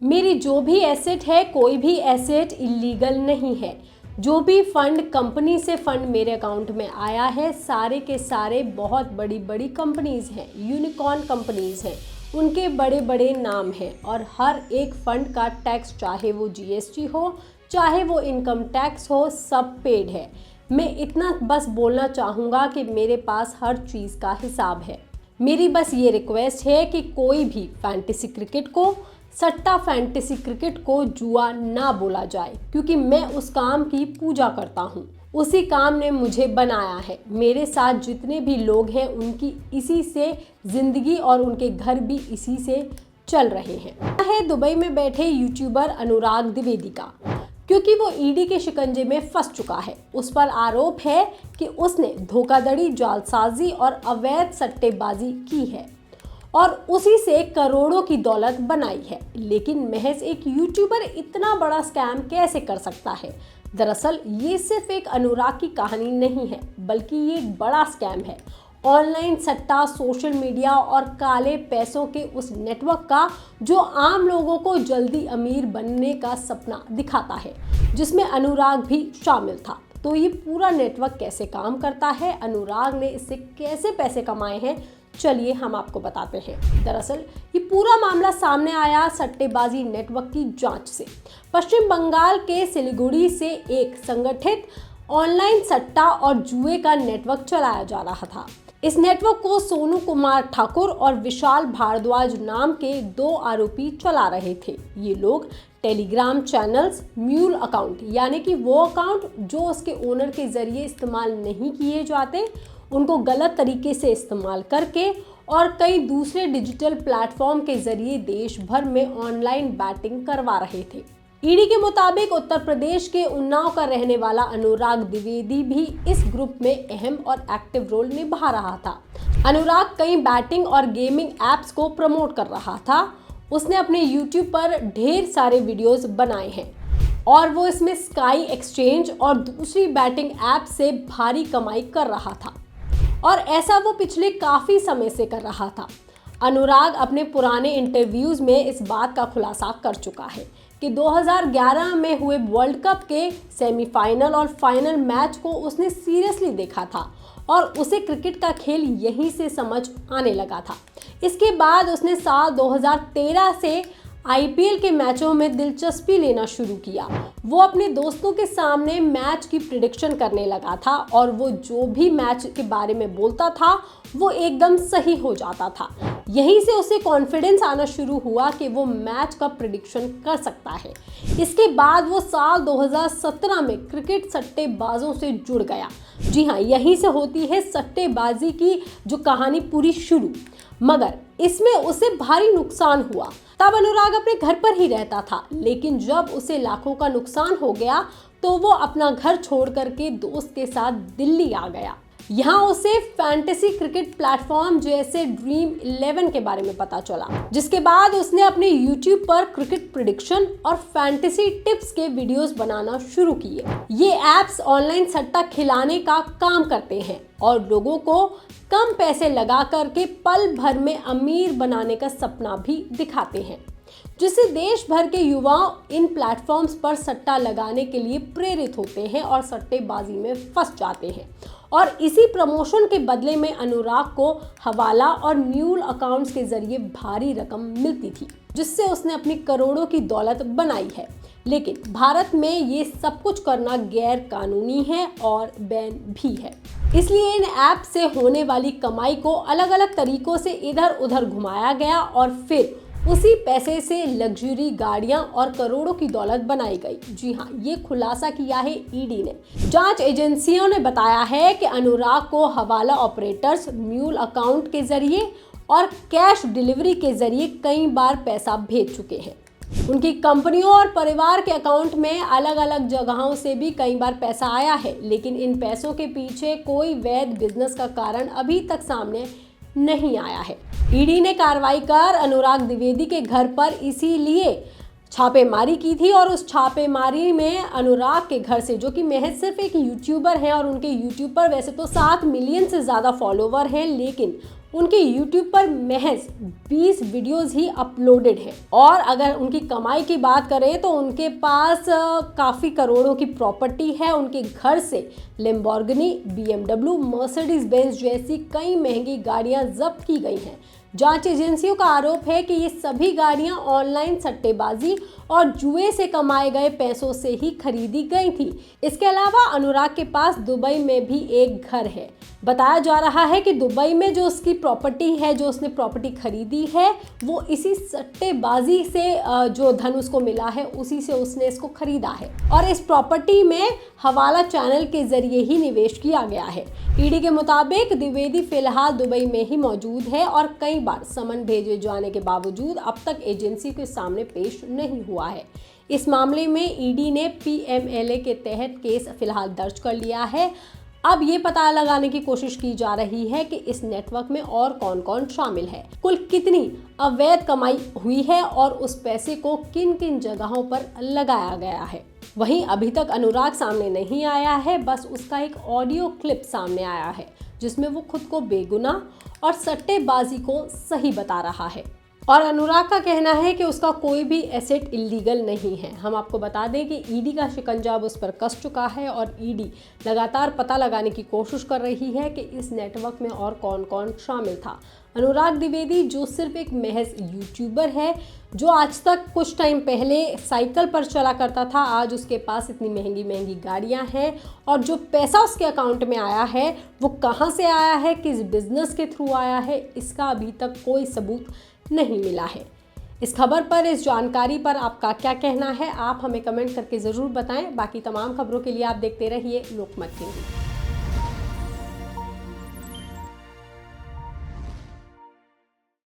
मेरी जो भी एसेट है, कोई भी एसेट इलीगल नहीं है। जो भी फंड कंपनी से फंड मेरे अकाउंट में आया है, सारे के सारे बहुत बड़ी बड़ी कंपनीज हैं, यूनिकॉर्न कंपनीज हैं, उनके बड़े बड़े नाम हैं और हर एक फंड का टैक्स, चाहे वो जीएसटी हो, चाहे वो इनकम टैक्स हो, सब पेड है। मैं इतना बस बोलना चाहूँगा कि मेरे पास हर चीज़ का हिसाब है। मेरी बस ये रिक्वेस्ट है कि कोई भी फैंटेसी क्रिकेट को सट्टा, फैंटेसी क्रिकेट को जुआ ना बोला जाए, क्योंकि मैं उस काम की पूजा करता हूँ। उसी काम ने मुझे बनाया है। मेरे साथ जितने भी लोग हैं उनकी इसी से ज़िंदगी और उनके घर भी इसी से चल रहे हैं। है दुबई में बैठे यूट्यूबर अनुराग द्विवेदी का, क्योंकि वो ईडी के शिकंजे में फंस चुका है। उस पर आरोप है कि उसने धोखाधड़ी, जालसाजी और अवैध सट्टेबाजी की है और उसी से करोड़ों की दौलत बनाई है। लेकिन महज एक यूट्यूबर इतना बड़ा स्कैम कैसे कर सकता है? दरअसल ये सिर्फ एक अनुराग की कहानी नहीं है, बल्कि ये एक बड़ा स्कैम है। ऑनलाइन सट्टा, सोशल मीडिया और काले पैसों के उस नेटवर्क का जो आम लोगों को जल्दी अमीर बनने का सपना दिखाता है, जिसमें अनुराग भी शामिल था। तो ये पूरा नेटवर्क कैसे काम करता है, अनुराग ने इससे कैसे पैसे कमाए हैं, चलिए हम आपको बताते हैं। दरअसल ये पूरा मामला सामने आया सट्टेबाजी नेटवर्क की जांच से। पश्चिम बंगाल के सिलीगुड़ी से एक संगठित ऑनलाइन सट्टा और जुए का नेटवर्क चलाया जा रहा था। इस नेटवर्क को सोनू कुमार ठाकुर और विशाल भारद्वाज नाम के दो आरोपी चला रहे थे। ये लोग टेलीग्राम चैनल्स, म्यूल अकाउंट, यानी कि वो अकाउंट जो उसके ओनर के जरिए इस्तेमाल नहीं किए जाते, उनको गलत तरीके से इस्तेमाल करके और कई दूसरे डिजिटल प्लेटफॉर्म के जरिए देश भर में ऑनलाइन बैटिंग करवा रहे थे। ईडी के मुताबिक उत्तर प्रदेश के उन्नाव का रहने वाला अनुराग द्विवेदी भी इस ग्रुप में अहम और एक्टिव रोल निभा रहा था। अनुराग कई बैटिंग और गेमिंग एप्स को प्रमोट कर रहा था। उसने अपने यूट्यूब पर ढेर सारे वीडियोस बनाए हैं और वो इसमें स्काई एक्सचेंज और दूसरी बैटिंग ऐप से भारी कमाई कर रहा था और ऐसा वो पिछले काफ़ी समय से कर रहा था। अनुराग अपने पुराने इंटरव्यूज़ में इस बात का खुलासा कर चुका है कि 2011 में हुए वर्ल्ड कप के सेमीफाइनल और फाइनल मैच को उसने सीरियसली देखा था और उसे क्रिकेट का खेल यहीं से समझ आने लगा था। इसके बाद उसने साल 2013 से आईपीएल के मैचों में दिलचस्पी लेना शुरू किया। वो अपने दोस्तों के सामने मैच की प्रिडिक्शन करने लगा था और वो जो भी मैच के बारे में बोलता था वो एकदम सही हो जाता था। यहीं से उसे कॉन्फिडेंस आना शुरू हुआ कि वो मैच का प्रिडिक्शन कर सकता है। इसके बाद वो साल 2017 में क्रिकेट सट्टेबाजों से जुड़ गया। जी हाँ, यहीं से होती है सट्टेबाजी की जो कहानी पूरी शुरू। मगर इसमें उसे भारी नुकसान हुआ। तब अनुराग अपने घर पर ही रहता था, लेकिन जब उसे लाखों का नुकसान हो गया तो वो अपना घर छोड़ करके दोस्त के साथ दिल्ली आ गया। यहाँ उसे फैंटेसी क्रिकेट प्लेटफॉर्म जैसे ड्रीम 11 के बारे में पता चला, जिसके बाद उसने अपने YouTube पर क्रिकेट प्रिडिक्शन और फैंटेसी टिप्स के वीडियोस बनाना शुरू किए। ये एप्स ऑनलाइन सट्टा खिलाने का काम करते हैं और लोगों को कम पैसे लगा करके पल भर में अमीर बनाने का सपना भी दिखाते हैं, जिससे देश भर के युवा इन प्लेटफॉर्म्स पर सट्टा लगाने के लिए प्रेरित होते हैं और सट्टेबाजी में फंस जाते हैं। और इसी प्रमोशन के बदले में अनुराग को हवाला और म्यूल अकाउंट्स के जरिए भारी रकम मिलती थी, जिससे उसने अपनी करोड़ों की दौलत बनाई है। लेकिन भारत में ये सब कुछ करना गैर कानूनी है और बैन भी है। इसलिए इन ऐप से होने वाली कमाई को अलग अलग तरीकों से इधर उधर घुमाया गया और फिर उसी पैसे से लग्जरी गाड़ियां और करोड़ों की दौलत बनाई गई। जी हाँ, ये खुलासा किया है ईडी ने। जांच एजेंसियों ने बताया है कि अनुराग को हवाला ऑपरेटर्स, म्यूल अकाउंट के जरिए और कैश डिलीवरी के जरिए कई बार पैसा भेज चुके हैं। उनकी कंपनियों और परिवार के अकाउंट में अलग अलग जगहों से भी कई बार पैसा आया है, लेकिन इन पैसों के पीछे कोई वैध बिजनेस का कारण अभी तक सामने नहीं आया है। ईडी ने कार्रवाई कर अनुराग द्विवेदी के घर पर इसीलिए छापेमारी की थी और उस छापेमारी में अनुराग के घर से, जो कि महज सिर्फ एक यूट्यूबर हैं और उनके यूट्यूब पर वैसे तो 7 मिलियन से ज़्यादा फॉलोवर हैं, लेकिन उनके यूट्यूब पर महज 20 वीडियोस ही अपलोडेड हैं। और अगर उनकी कमाई की बात करें तो उनके पास काफ़ी करोड़ों की प्रॉपर्टी है। उनके घर से लैम्बोर्गिनी, BMW, मर्सिडीज बेंज जैसी कई महंगी गाड़ियां जब्त की गई हैं। जांच एजेंसियों का आरोप है कि ये सभी गाड़ियां ऑनलाइन सट्टेबाजी और जुए से कमाए गए पैसों से ही खरीदी गई थी। इसके अलावा अनुराग के पास दुबई में भी एक घर है। बताया जा रहा है कि दुबई में जो उसकी प्रॉपर्टी है, जो उसने प्रॉपर्टी खरीदी है, वो इसी सट्टेबाजी से जो धन उसको मिला है उसी से उसने इसको खरीदा है और इस प्रॉपर्टी में हवाला चैनल के जरिए ही निवेश किया गया है। ईडी के मुताबिक द्विवेदी फिलहाल दुबई में ही मौजूद है और कई बार समन भेजे जाने के बावजूद अब तक एजेंसी के सामने पेश नहीं हुआ है। इस मामले में ईडी ने PMLA के तहत केस फिलहाल दर्ज कर लिया है। अब ये पता लगाने की कोशिश की जा रही है कि इस नेटवर्क में और कौन कौन शामिल है, कुल कितनी अवैध कमाई हुई है और उस पैसे को किन किन जगहों पर लगाया गया है। वहीं अभी तक अनुराग सामने नहीं आया है, बस उसका एक ऑडियो क्लिप सामने आया है जिसमें वो खुद को बेगुनाह और सट्टेबाजी को सही बता रहा है। और अनुराग का कहना है कि उसका कोई भी एसेट इलीगल नहीं है। हम आपको बता दें कि ईडी का शिकंजा अब उस पर कस चुका है और ईडी लगातार पता लगाने की कोशिश कर रही है कि इस नेटवर्क में और कौन कौन शामिल था। अनुराग द्विवेदी जो सिर्फ एक महज यूट्यूबर है, जो आज तक कुछ टाइम पहले साइकिल पर चला करता था, आज उसके पास इतनी महंगी महंगी गाड़ियां हैं और जो पैसा उसके अकाउंट में आया है वो कहां से आया है, किस बिजनेस के थ्रू आया है, इसका अभी तक कोई सबूत नहीं मिला है। इस खबर पर, इस जानकारी पर आपका क्या कहना है, आप हमें कमेंट करके ज़रूर बताएं। बाकी तमाम खबरों के लिए आप देखते रहिए लोकमत टीवी।